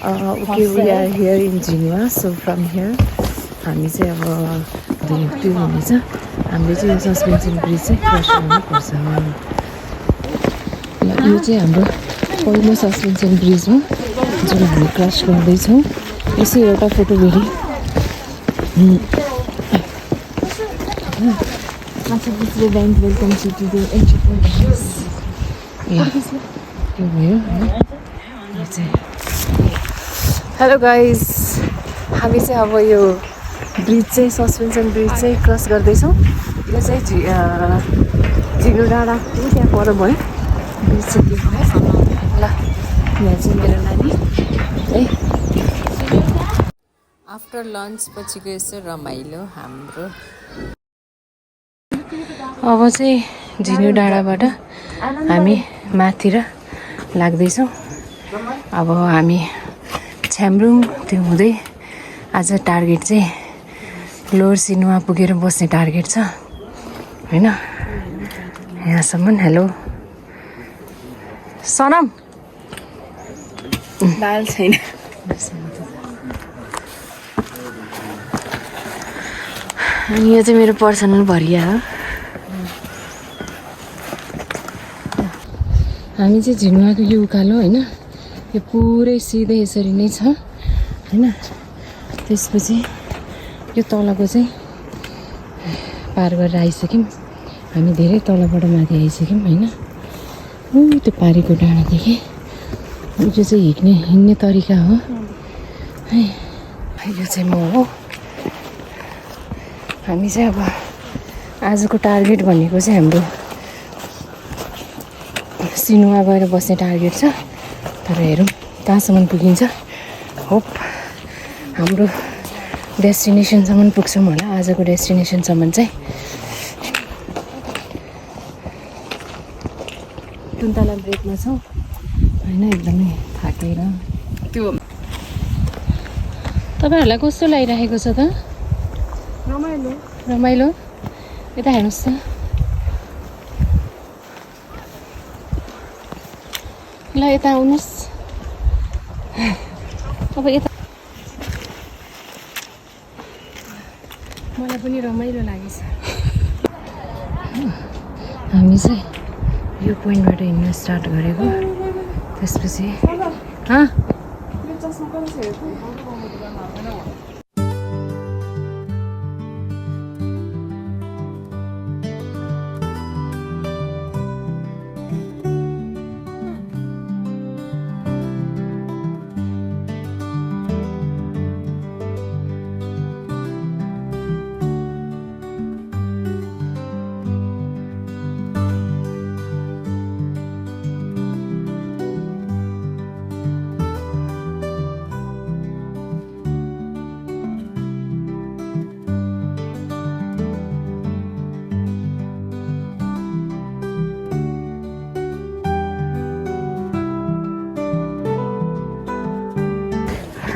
Okay, we are here in Geneva. So from here, हामी चाहिँ अब त्यो हुनेछ हामीले चाहिँ यो सस्पेन्सन ब्रिज चाहिँ क्रस गर्नुपर्छ। ल यो चाहिँ हाम्रो पहिलो सस्पेन्सन ब्रिज हो जुन हामी क्रस गर्दैछौँ। यसै एउटा फोटो भेरी बैंक welcome to the entry point. यो भयो होइन। हेलो गाइज, हामी चाहिँ अब यो ब्रिज चाहिँ सस्पेन्सन ब्रिज चाहिँ क्रस गर्दैछौँ। यो चाहिँ झिगु डाँडा त्यहाँ पर भयो ब्रिज चाहिँ त्यो भयो। ल यहाँ चाहिँ मेरो नानी है। आफ्टर लन्च पछिको यस्तो रमाइलो हाम्रो। अब चाहिँ झिनु डाँडाबाट हामी माथि र लाग्दैछौँ। अब हामी छ्याम्रुङ त्यो हुँदै आज टार्गेट चाहिँ लोवर सिनुवा पुगेर बस्ने टार्गेट छ होइन। यहाँसम्म। हेलो सनम, दाल छैन। अनि यो चाहिँ मेरो पर्सनल भरिया हो। हामी चाहिँ झिनुवाको यो उकालो होइन, यो पुरै सिधै यसरी नै छ होइन। त्यसपछि यो तलको चाहिँ पार गरेर आइसक्यौँ हामी। धेरै तलबाट माथि आइसक्यौँ होइन। त्यो पारीको डाँडादेखि यो चाहिँ हिँड्ने तरिका हो है। यो चाहिँ म हो। हामी चाहिँ अब आजको टार्गेट भनेको चाहिँ हाम्रो सिनुवा गएर बस्ने टार्गेट छ। तर हेरौँ कहाँसम्म पुगिन्छ। होप हाम्रो डेस्टिनेसनसम्म पुग्छौँ होला। आजको डेस्टिनेसनसम्म चाहिँ तुन्तला ब्रेकमा छौँ होइन। एकदमै थाकेर त्यो तपाईँहरूलाई कस्तो लागिरहेको छ त? रमाइलो रमाइलो। यता हेर्नुहोस् त। ल यता आउनुहोस्। अब यता मलाई पनि रमाइलो लागेछ। हामी चाहिँ यो पोइन्टबाट हिँड्न स्टार्ट गरेको। त्यसपछि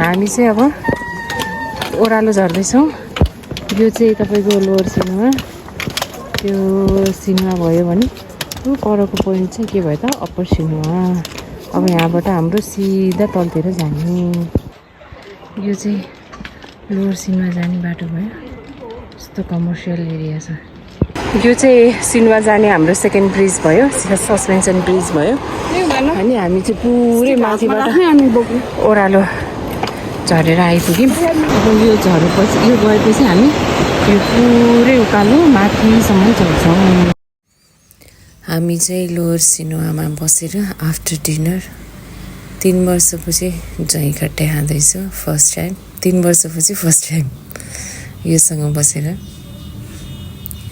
हामी चाहिँ अब ओह्रालो झर्दैछौँ। यो चाहिँ तपाईँको लोवर सिनुवा, त्यो सिनुवा भयो भने ऊ परको पोइन्ट चाहिँ के भयो त अप्पर सिनुवा। अब यहाँबाट हाम्रो सिधा तलतिर जाने। यो चाहिँ लोवर सिनुवा जाने बाटो भयो। यस्तो कमर्सियल एरिया छ। यो चाहिँ सिनुवा जाने हाम्रो सेकेन्ड ब्रिज भयो, सस्पेन्सन ब्रिज भयो। अनि हामी चाहिँ पुरै माथिबाट ओह्रालो झरेर आइपुग्यौँ। अब यो झरेपछि यो गएपछि हामी यो पुरै उकालो माथिसम्म चढ्छौँ। हामी चाहिँ लोवर सिनुवामा बसेर आफ्टर डिनर 3 वर्षपछि झैँखट्टे खाँदैछु। फर्स्ट टाइम 3 वर्षपछि फर्स्ट टाइम योसँग बसेर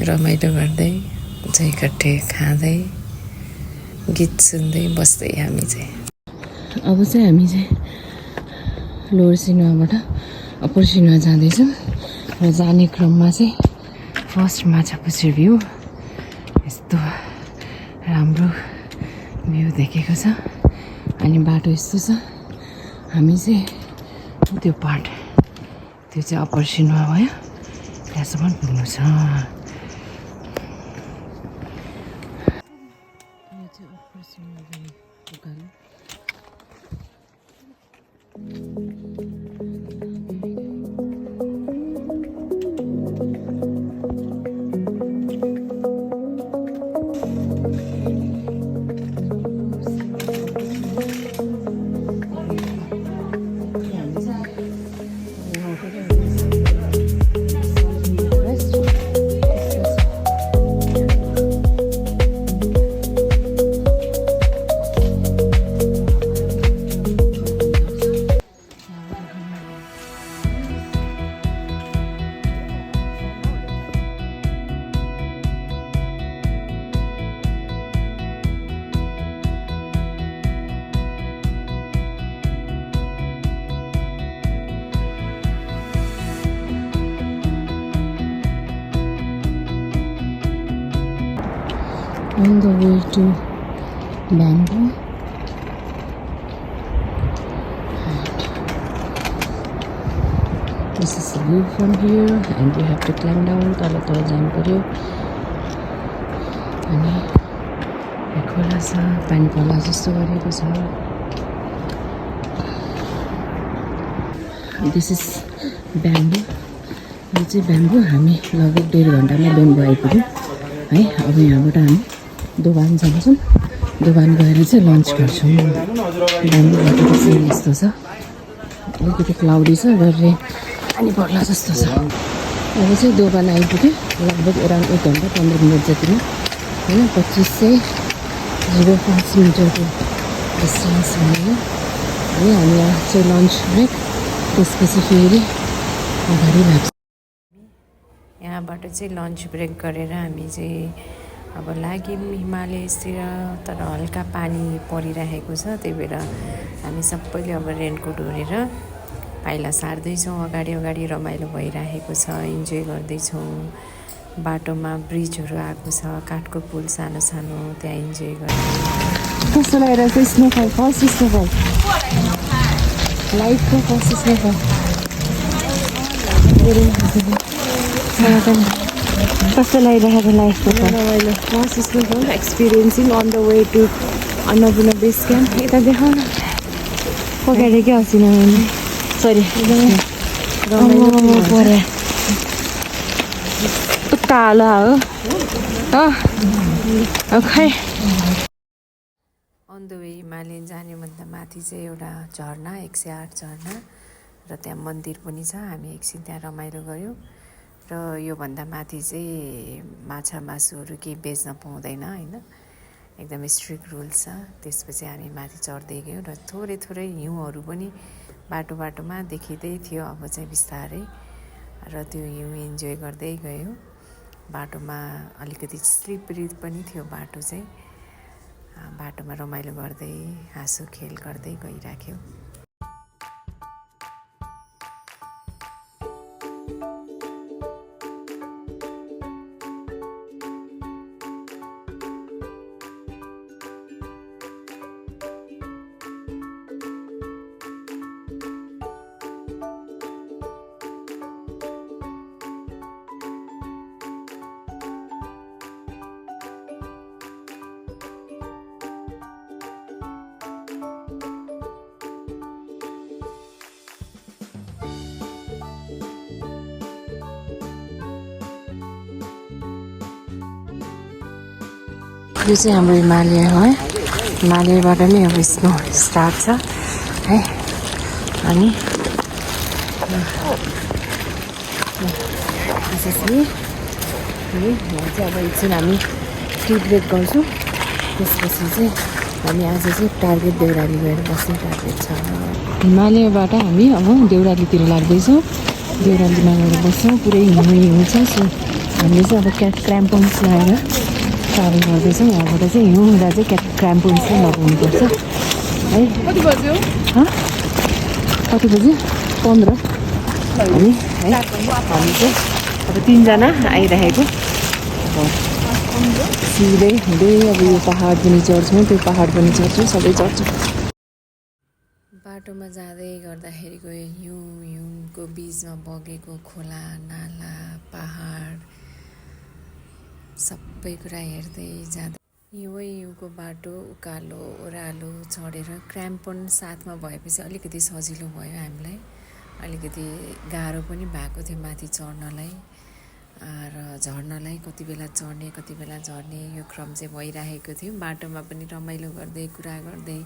रमाइलो गर्दै झैँखट्टे खाँदै गीत सुन्दै बस्दै हामी चाहिँ अब चाहिँ हामी चाहिँ लोवर सिनुवाबाट अप्पर सिनुवा जाँदैछौँ। र जाने क्रममा चाहिँ फर्स्ट माछापुच्छ्रे भ्यू यस्तो राम्रो भ्यू देखेको छ। अनि बाटो यस्तो छ। हामी चाहिँ त्यो पार्ट त्यो चाहिँ अप्पर सिनुवा भयो, त्यहाँसम्म पुग्नु छ। यो चाहिँ अप्पर सिनुवा जाने उकालो। On the way to Bamboo. This is the view from here, and we have to climb down. तल जानु पर्यो अनि खोला छ, पानी खोला जस्तो गरेको छ. This is Bamboo. यो चाहिँ Bamboo. हामी लगभग 1.5 घन्टामा Bamboo आइपुग्यौँ है. अब यहाँबाट हामी दोभान जान्छौँ. दोभान गएर चाहिँ लन्च गर्छौँ. Bambooबाट चाहिँ यस्तो छ, अलिकति क्लाउडी छ, गरेर पानी पर्ला जस्तो छ. अब चाहिँ दोभान आइपुग्यो. लगभग अराउन्ड 1 घन्टा 15 मिनट जतिमा होइन. 25.05 मिटरको डिस्टेन्स हुने. अनि हामी यहाँ चाहिँ लन्च ब्रेक, त्यसपछि फेरि अगाडि लाग्छ. यहाँबाट चाहिँ लन्च ब्रेक गरेर हामी चाहिँ अब लाग्यौँ हिमालयतिर. तर हल्का पानी परिरहेको छ, त्यही भएर हामी सबैले अब रेनकोट ओढेर पाइला सार्दैछौँ. अगाडि अगाडि रमाइलो भइरहेको छ, इन्जोय गर्दैछौँ. बाटोमा ब्रिजहरू आएको छ, काठको पुल सानो सानो, त्यहाँ इन्जोय गर्दै. कस्तो लागिरहेको छ? स्नोफल, फर्स्ट स्नोफल, लाइफको फर्स्ट स्नोफल. कस्तो लागिरहेको लाइफको रमाइलो first snowfall experiencing on the way to Annapurna base camp. यता देखाउन पकाएर क्या हसिना मैले. सरी पऱ्यो उता हो खै. अन द वे हिमालयन जाने भन्दा माथि चाहिँ एउटा झरना, 108 झरना, र त्यहाँ मन्दिर पनि छ. हामी एकछिन त्यहाँ रमाइलो गऱ्यौँ. र योभन्दा माथि चाहिँ माछा मासुहरू केही बेच्न पाउँदैन होइन, एकदम स्ट्रिक्ट रुल्स छ. त्यसपछि हामी माथि चढ्दै गयौँ र थोरै थोरै हिउँहरू पनि बाटोमा देखिँदै थियो. अब चाहिँ बिस्तारै र त्यो हिउँ इन्जोय गर्दै गयौँ. बाटोमा अलिकति स्लिपरी पनि थियो बाटो चाहिँ. बाटोमा रमाइलो गर्दै हाँसो खेल गर्दै गइराख्यौँ. यो चाहिँ हाम्रो हिमालय हो है. हिमालयबाट नै अब स्नो स्टार्ट छ है. अनि त्यसपछि यहाँ चाहिँ अब एकछिन हामी टी ब्रेक गर्छौँ. त्यसपछि चाहिँ हामी आज चाहिँ टार्गेट देउराली गएर बस्ने टार्गेट छ. हिमालयबाट हामी अब देउरालीतिर लाग्दैछौँ. देउरालीमा गएर बस्छौँ. पुरै हिउँ छ. सो हामीले चाहिँ अब क्र्याम्पन्स लगाएर ट्राभल गर्दैछौँ. यहाँबाट चाहिँ हिउँ हुँदा चाहिँ क्र्याम्पन्स चाहिँ लगाउनुपर्छ है. कति बज्यो? कति बज्यो? 15 हामी है. हामी चाहिँ अब 3 जना आइरहेको. अब सिधै हुँदै अब यो पहाड पनि चढ्छौँ, त्यो पहाड पनि चढ्छौँ, सबै चढ्छौँ. बाटोमा जाँदै गर्दाखेरिको हिउँको बिचमा बगेको खोला नाला पहाड सबै कुरा हेर्दै जाँदा हिउँको बाटो उकालो ओह्रालो चढेर क्र्याम्पन साथमा भएपछि अलिकति सजिलो भयो हामीलाई. अलिकति गाह्रो पनि भएको थियो माथि चढ्नलाई र झर्नलाई. कति बेला चढ्ने कति बेला झर्ने यो क्रम चाहिँ भइरहेको थियो. बाटोमा पनि रमाइलो गर्दै कुरा गर्दै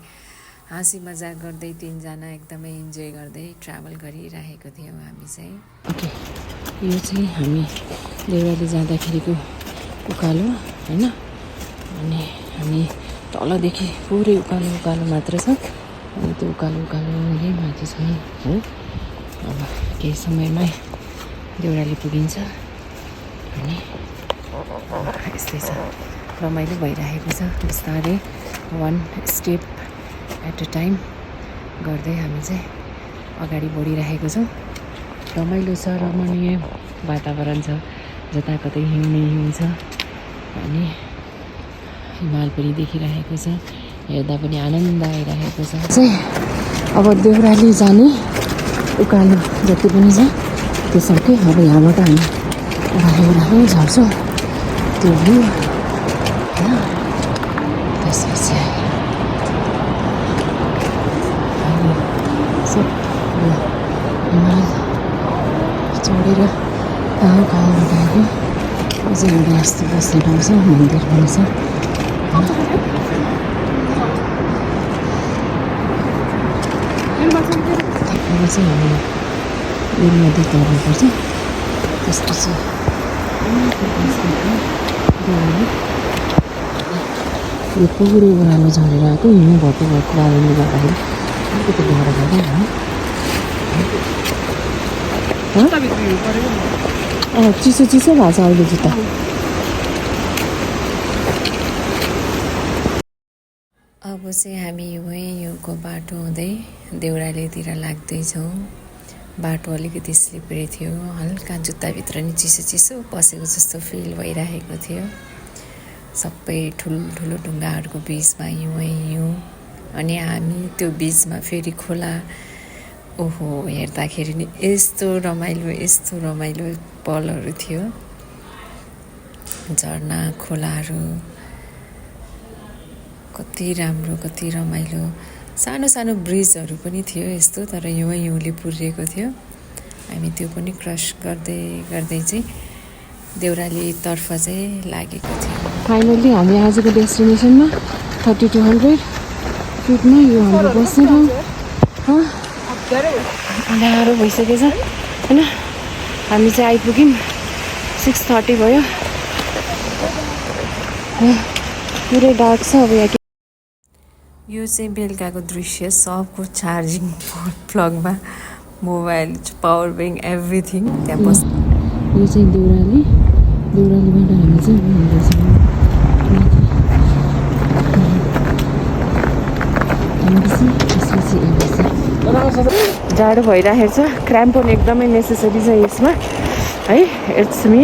हाँसी मजाक गर्दै 3 जना एकदमै इन्जोय गर्दै ट्राभल गरिरहेको थियौँ हामी चाहिँ. ओके, यो चाहिँ हामी देउराली जाँदाखेरिको उकालो होइन. अनि हामी तलदेखि पुरै उकालो मात्र छ. अनि त्यो उकालो यही माथि छ हो. अब केही समयमै देउराली पुगिन्छ. अनि यस्तै छ, रमाइलो भइरहेको छ. बिस्तारै 1 स्टेप एट अ टाइम गर्दै हामी चाहिँ अगाडि बढिरहेको छौँ. रमाइलो छ, रमणीय वातावरण छ, जताकतै हिउँ छ. अनि हिमाल पनि देखिरहेको छ हेर्दा पनि आनन्द आइरहेको छ चाहिँ अब देउराली जाने उकालो जति पनि छ त्यो सबै अब यहाँबाट हामी ओह्रालो झर्छौँ त्यो भ्यू होइन त्यसपछि हामी सब हिमाल चढेर कहाँबाट आएको यो चाहिँ एउटा यस्तो बस्ने ठाउँ छ मन्दिर पनि छ अब चाहिँ हामी यो नदी तर्नुपर्छ त्यसपछि यो पुरै ओह्रालो झरेर आएको हिउँ भएको कारणले गर्दाखेरि अलिकति डर भयो चिसो चिसो भएको छ अहिले जुत्ता अब चाहिँ हामी योको बाटो हुँदै देउरालीतिर लाग्दैछौँ बाटो अलिकति स्लिपरी थियो हल्का जुत्ताभित्र नि चिसो चिसो पसेको जस्तो फिल भइरहेको थियो सबै ठुल्ठुलो ढुङ्गाहरूको बिचमा हिउँ अनि हामी त्यो बिचमा फेरि खोला ओहो हेर्दाखेरि नि यस्तो रमाइलो पलहरू थियो झरना खोलाहरू कति राम्रो कति रमाइलो सानो सानो ब्रिजहरू पनि थियो यस्तो तर हिउँले पुरिएको थियो हामी त्यो पनि क्रस गर्दै चाहिँ देउरालीतर्फ चाहिँ लागेको थियो फाइनल्ली हामी आजको डेस्टिनेसनमा 3200 फिटमा यो हाम्रो बस्ने ठाउँ अँध्यारो भइसकेछ होइन हामी चाहिँ आइपुग्यौँ 6:30 भयो पुरै डार्क छ अब यहाँ यो चाहिँ बेलुकाको दृश्य सबको चार्जिङ प्लगमा मोबाइल पावर ब्याङ्क एभ्रिथिङ त्यहाँ बस यो चाहिँ देउरालीबाट हामी चाहिँ जाडो भइरहेको छ क्राम्पोन एकदमै नेसेसरी छ यसमा है इट्स मी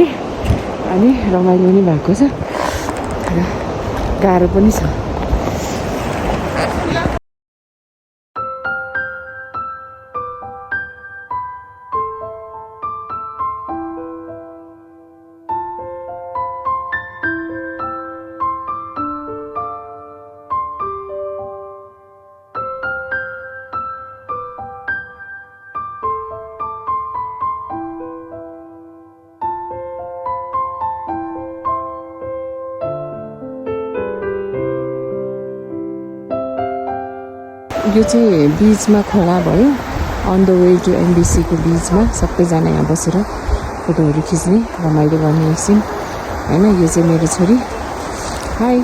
अनि रमाइलो नि भएको छ र गाह्रो पनि छ यो चाहिँ बिचमा खोला भयो अन द वे टु एमबिसीको बिचमा सबैजना यहाँ बसेर फोटोहरू खिच्ने रमाइलो गर्ने एकछिन होइन यो चाहिँ मेरो छोरी हाई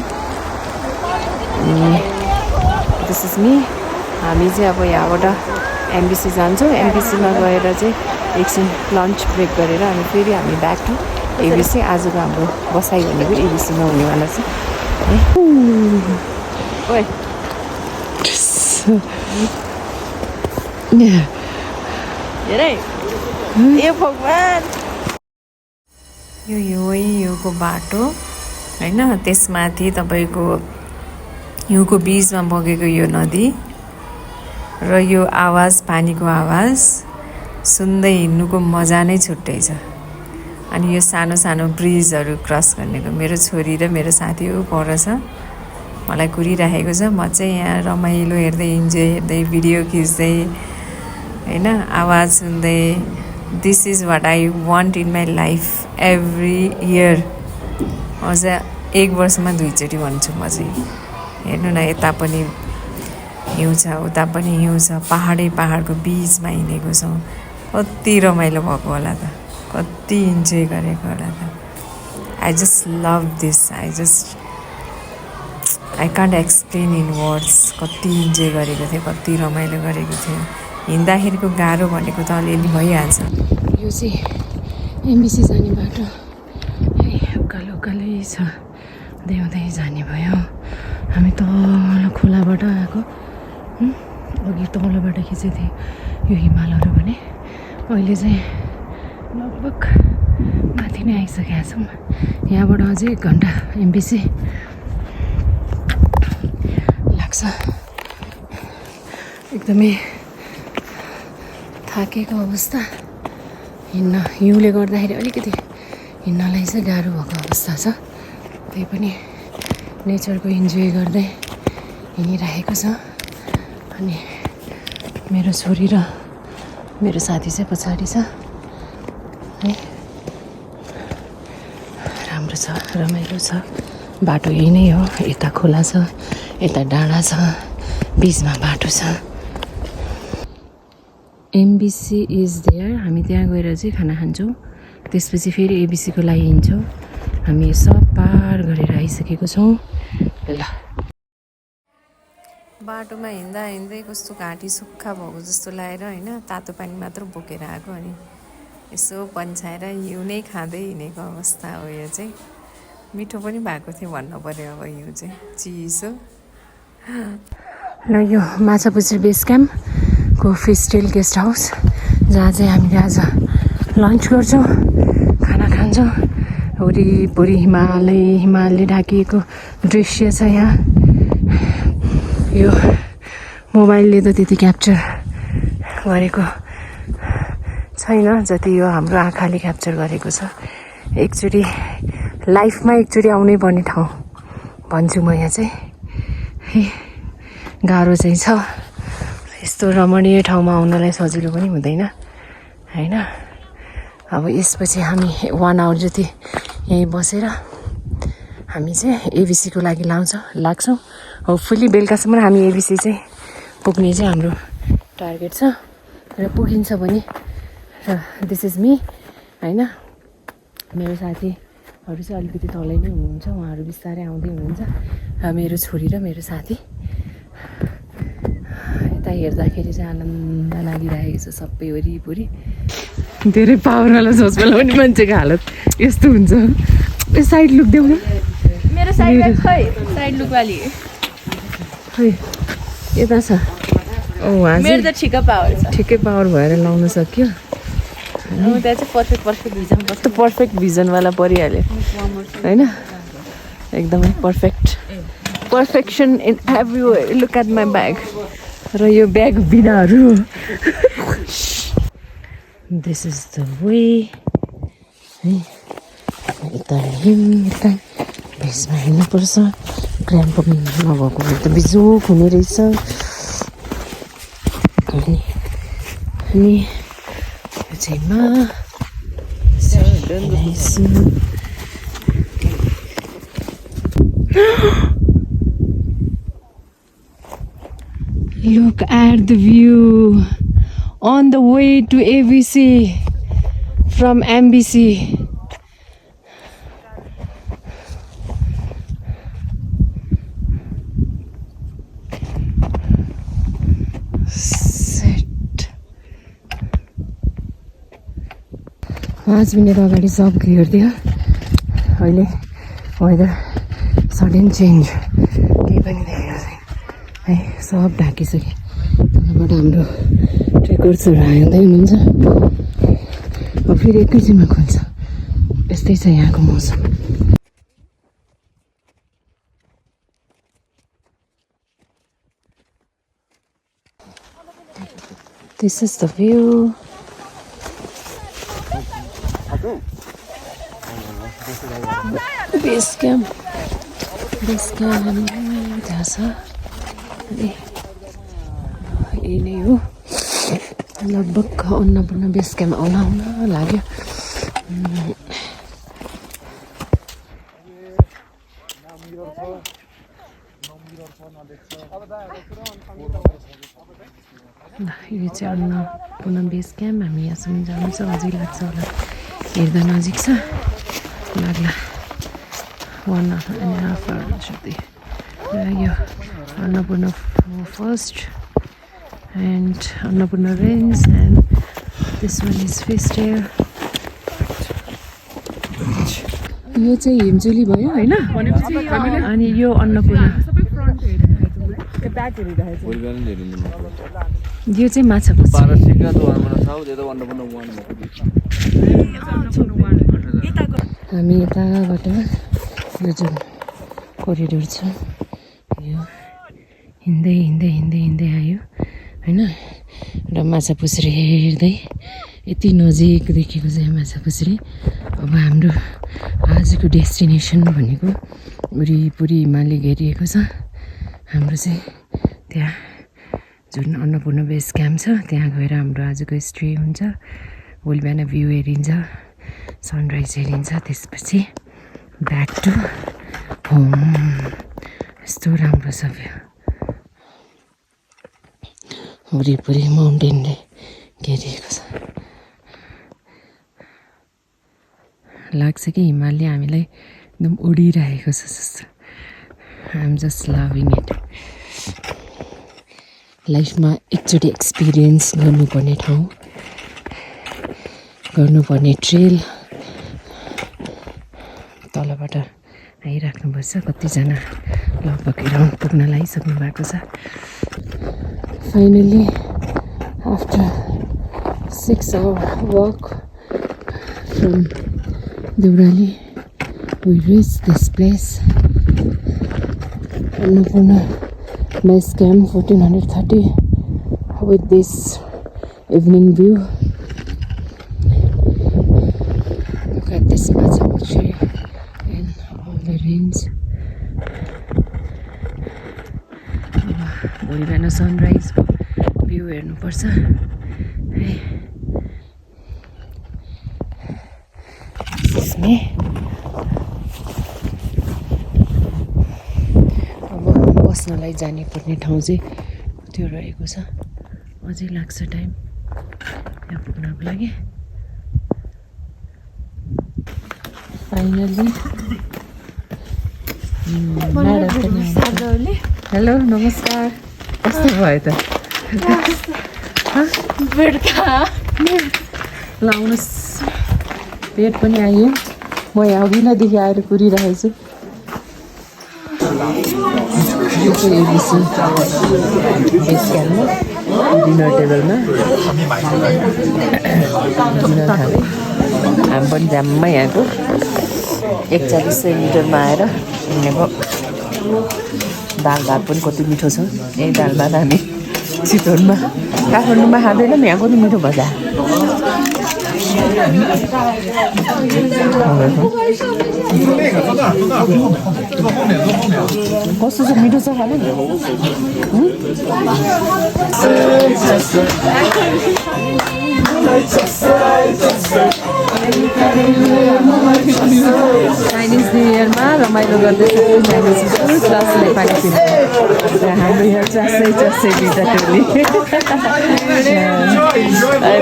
दिस इज मी हामी चाहिँ अब यहाँबाट एमबिसी जान्छौँ एमबिसीमा गएर चाहिँ एकछिन लन्च ब्रेक गरेर अनि फेरि हामी ब्याक टु एबिसी आजको हाम्रो बसाइ भनेको एबिसीमा हुनेवाला छ है ओए यो हिउँको बाटो होइन त्यसमाथि तपाईँको हिउँको बिचमा बगेको यो नदी र यो आवाज पानीको आवाज सुन्दै हिँड्नुको मजा नै छुट्टै छ अनि यो सानो सानो ब्रिजहरू क्रस गर्नेको मेरो छोरी र मेरो साथी पर छ मलाई कुरिरहेको छ म चाहिँ यहाँ रमाइलो हेर्दै इन्जोय हेर्दै भिडियो खिच्दै होइन आवाज सुन्दै this is what I want in my life every year अझ 1 वर्षमा 2 चोटि भन्छु म चाहिँ हेर्नु न यता पनि हिउँ छ उता पनि हिउँ छ पहाडको बिचमा हिँडेको छौँ कति रमाइलो भएको होला त कति इन्जोय गरेको होला त I just love this I can't explain in words कति इन्जोय गरेको थिएँ कति रमाइलो गरेको थिएँ हिँड्दाखेरिको गाह्रो भनेको त अलिअलि भइहाल्छ यो चाहिँ एमबिसी जाने बाटो उकालै छ हुँदै जाने भयो हामी तल खोलाबाट आएको अघि तलबाट खिचेको थिएँ यो हिमालहरू भने अहिले चाहिँ लगभग माथि नै आइसकेका छौँ यहाँबाट अझै 1 घन्टा एमबिसी एकदमै थाकेको अवस्था। हिउँले गर्दाखेरि अलिकति हिँड्नलाई चाहिँ गाह्रो भएको अवस्था छ। त्यही पनि नेचरको इन्जोय गर्दै हिँडिरहेको छ। अनि मेरो छोरी र मेरो साथी चाहिँ पछाडि छ है। राम्रो छ, रमाइलो छ। बाटो यही नै हो, यता खोला छ, यता डाँडा छ, बिचमा बाटो छ। MBC is there. हामी त्यहाँ गएर चाहिँ खाना खान्छौँ, त्यसपछि फेरि एबिसीको लागि हिँड्छौँ। हामी सब पार गरेर आइसकेको छौँ। ल बाटोमा हिँड्दा हिँड्दै कस्तो घाँटी सुक्खा भएको जस्तो लागेर होइन, तातो पानी मात्र बोकेर आएको। अनि यसो पन्छाएर हिउँ नै खाँदै हिँडेको अवस्था हो। यो चाहिँ मिठो पनि भएको थियो भन्नु पऱ्यो। अब हिउँ चाहिँ चिसो। ल यो माछापुच्छ्रे बेस क्याम्पको फिस्टेल गेस्ट हाउस, जहाँ चाहिँ हामीले आज लन्च गर्छौँ, खाना खान्छौँ। वरिपरि हिमालले ढाकिएको दृश्य छ यहाँ। यो मोबाइलले त त्यति क्याप्चर गरेको छैन जति यो हाम्रो आँखाले क्याप्चर गरेको छ। एकचोटि लाइफमा एकचोटि आउनै पर्ने ठाउँ भन्छु म यहाँ चाहिँ है। गाह्रो चाहिँ छ, यस्तो रमणीय ठाउँमा आउनलाई सजिलो पनि हुँदैन होइन। अब यसपछि हामी 1 आवर जति यहीँ बसेर हामी चाहिँ एबिसीको लागि लाग्छौँ। होपफुली बेलुकासम्म हामी एबिसी चाहिँ पुग्ने चाहिँ हाम्रो टार्गेट छ। र पुगिन्छ भने र दिस इज मी होइन। मेरो साथीहरू चाहिँ अलिकति तलै नै हुनुहुन्छ, उहाँहरू बिस्तारै आउँदै हुनुहुन्छ। मेरो छोरी र मेरो साथी यता हेर्दाखेरि चाहिँ आनन्द लागिरहेको छ सबै वरिपरि। धेरै पावरवाला सोचवाला पनि मान्छेको हालत यस्तो हुन्छ। ए साइड लुक देऊ न। मेरो साइड खै साइड लुक वाली खै यता छ। उहाँ मेरो त ठिकै पावर छ। ठिकै पावर भएर लाउन सक्यो। त्यहाँ चाहिँ पर्फेक्ट भिजन कस्तो पर्फेक्ट भिजनवाला परिहाल्यो होइन। एकदमै perfection in everywhere. Look at my bag. र यो ब्याग बिनाहरू दिस इज द वे है। यता यता भेसमा हिँड्नुपर्छ। क्र्याम्प नभएको भने त बिजोक हुने रहेछ। अनि यो चाहिँ Look at the view on the way to ABC from MBC. पाँच मिनट अगाडि सब क्लियर थियो, अहिले वेदर सडन चेन्ज, केही पनि देखेको छैन है। सब ढाकिसक्यो। तलबाट हाम्रो ट्रेकर्सहरू आउँदै हुनुहुन्छ। अब फेरि एकैछिनमा खोल्छ। यस्तै छ यहाँको मौसम। This is the view. Base camp त्यहाँ छ। अनि यही नै हो लगभग अन्नपूर्ण बेस क्याम्प आउन लाग्यो। यो चाहिँ अन्नपूर्ण बेस क्याम्प। हामी यहाँसम्म जानु छ, अझै लाग्छ होला। हेर्दा नजिक छ, लाग्ला 1.5 hour जति। र यो Annapurna first and Annapurna range and this one is fishtail. यो चाहिँ हिमचुली भयो होइन। अनि यो अन्नपूर्ण, यो चाहिँ माछापुच्छ्रे। हामी यताबाट यो जुन कोरिडोर छ यो हिँड्दै हिँड्दै हिँड्दै हिँड्दै आयो होइन। र माछापुच्छ्रे हेर्दै यति नजिक देखेको चाहिँ माछापुच्छ्रे। अब हाम्रो आजको डेस्टिनेसन भनेको वरिपरि हिमालले घेरिएको छ। हाम्रो चाहिँ त्यहाँ जुन अन्नपूर्ण बेस क्याम्प छ त्यहाँ गएर हाम्रो आजको स्टे हुन्छ। भोलि बिहान भ्यू हेरिन्छ, सनराइज हेरिन्छ, त्यसपछि ब्याक टु होम। यस्तो राम्रो छ भ्यू। वरिपरि माउन्टेनले घेरिएको छ। लाग्छ कि हिमालले हामीलाई एकदम उडिरहेको छ जस्तो। I'm just loving it. लाइफमा एकचोटि एक्सपिरियन्स गर्नुपर्ने ठाउँ, गर्नुपर्ने ट्रेल तलबाट आइराख्नुपर्छ। कतिजना लगभग राउन्ड पुग्न लागिसक्नु भएको छ। Finally after 6 hour walk from Devrali, we reached this place. Annapurna Base Camp 1430 with this evening view. Look at this Machapuchri and all the range. भोलि बिहान सनराइजको भ्यू हेर्नुपर्छ है। यसमै अब बस्नलाई जाने पर्ने ठाउँ चाहिँ त्यो रहेको छ। अझै लाग्छ टाइम यहाँ पुग्नको लागि। फाइनली हेलो नमस्कार। कस्तो भयो त? ल आउनुहोस्, पेट पनि आयो। म यहाँ अघिल्लोदेखि आएर कुरिरहेको छु। यो चाहिँ एबिसी बेस क्याम्पमा डिनर टेबलमा डिनर खाँदै हामी पनि जाममा यहाँको 4100 मिटरमा आएर हिँडेको। दाल भात पनि कति मिठो छ। यही दाल भात हामी चितवनमा काठमाडौँमा खाँदैनौँ, यहाँ कति मिठो भजा। कस्तो छ? मिठो छ खानु? चाइनिज न्यु इयरमा रमाइलो गर्दैछ चाइनिज प्लस नेपाली फिल्म। हाम्रो यहाँ चस्सै बिटा टोली।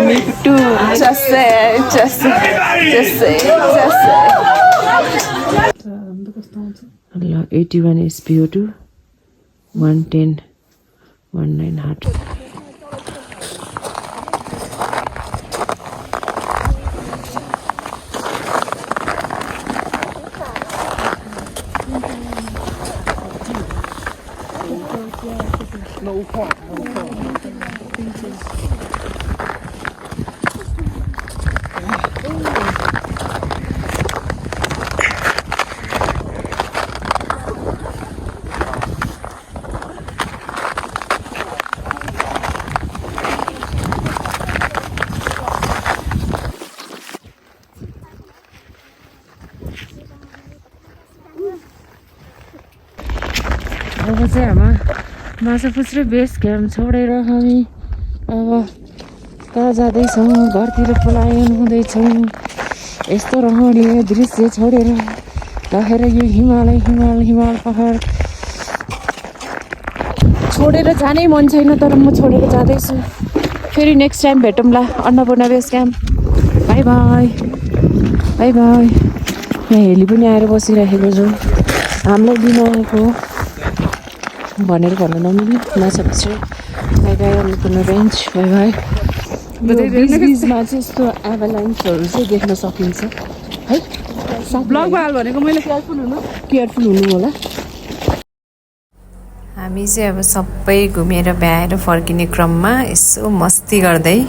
मिठो चस्सै। ल 81 SpO2 110 19 हार्ट। अब चाहिँ हाम्रो माछापुच्छ्रे बेस क्याम्प छोडेर हामी अब कहाँ जाँदैछौँ? घरतिर पलायन हुँदैछौँ। यस्तो रमणीय दृश्य छोडेर राखेर यो हिमाल पहाड छोडेर जानै मन छैन, तर म छोडेर जाँदैछु। फेरि नेक्स्ट टाइम भेटौँला Annapurna base camp. Bye bye. यहाँ हेली पनि आएर बसिराखेको छु। हामीलाई दिन आएको भनेर भन्नु नमिल्ने। Machhapuchhre bye bye. Annapurna range bye bye. बिचमा चाहिँ यस्तो एभालान्सहरू चाहिँ देख्न सकिन्छ है। ब्लगमा हाल भनेको मैले। केयरफुल हुनु होला। हामी चाहिँ अब सबै घुमेर भ्याएर फर्किने क्रममा यसो मस्ती गर्दै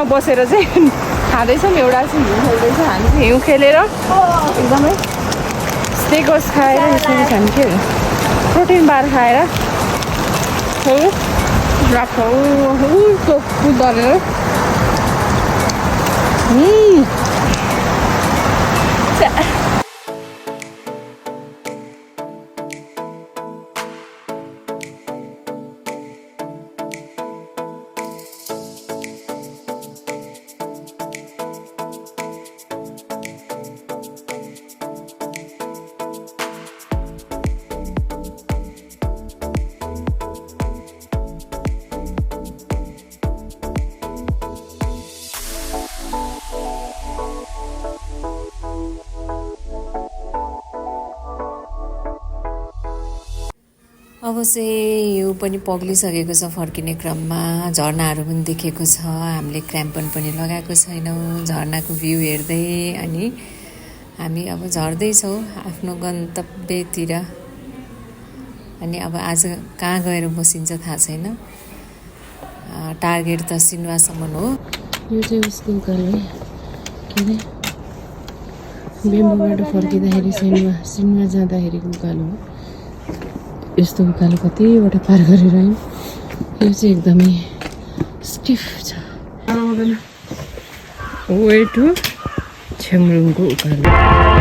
ठाउँमा बसेर चाहिँ खाँदैछौँ। एउटा चाहिँ हिउँ खेल्दैछ, हामी चाहिँ हिउँ खेलेर एकदमै स्टेकर्स खाएर यसरी हामी के प्रोटिन बार खाएर राख्छौँ उसको दलेर। अब चाहिँ यो पनि पग्लिसकेको छ। फर्किने क्रममा झर्नाहरू पनि देखेको छ। हामीले क्र्याम्पन पनि लगाएको छैनौँ झर्नाको भ्यू हेर्दै। अनि हामी अब झर्दैछौँ आफ्नो गन्तव्यतिर। अनि अब आज कहाँ गएर बसिन्छ थाहा छैन। टार्गेट त सिन्वासम्म हो। यो चाहिँ उसको उकालो के अरे बेम्बोबाट फर्किँदाखेरि सिन्वा जाँदाखेरिको उकालो हो। यस्तो उकालो कतिवटा पार गरेर आयौँ। यो चाहिँ एकदमै स्टिफ छ। वे टु छेम्रुङको उकालो।